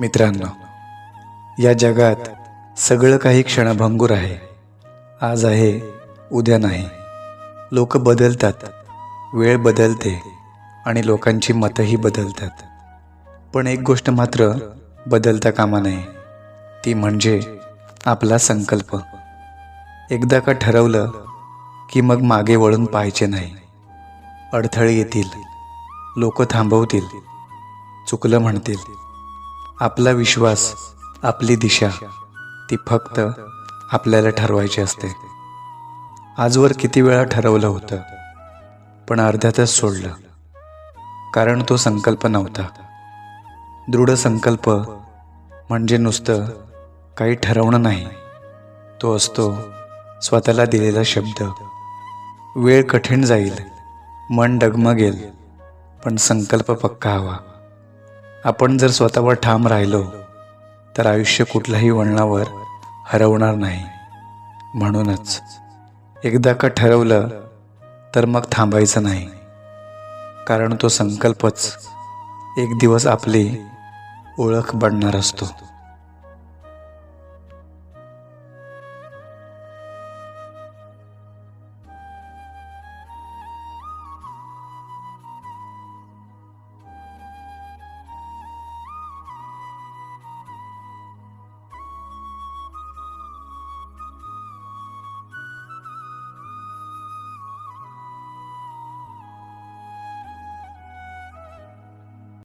मित्रांनो, या जगात सगळं काही क्षणभंगूर आहे. आज आहे, उद्या नाही. लोक बदलतात, वेळ बदलते आणि लोकांची मतंही बदलतात. पण एक गोष्ट मात्र बदलता कामा नये, ती म्हणजे आपला संकल्प. एकदा का ठरवलं की मग मागे वळून पाहायचे नाही. अडथळे येतील, लोक थांबवतील, चुकलं म्हणतील. आपला विश्वास, आपली दिशा, ती फक्त आपल्याला ठरवायची असते. आजवर किती वेळा ठरवलं होतं, पण अर्ध्यातच सोडलं, कारण तो संकल्प नव्हता. दृढ संकल्प म्हणजे नुसतं काही ठरवणं नाही, तो असतो स्वतःला दिलेला शब्द. वेळ कठीण जाईल, मन डगमगेल, पण संकल्प पक्का हवा. आपण जर स्वतःवर ठाम राहिलो तर आयुष्य कुठल्याही वळणावर हरवणार नाही. म्हणूनच एकदा का ठरवलं तर मग थांबायचं नाही, कारण तो संकल्पच एक दिवस आपली ओळख बनणार असतो.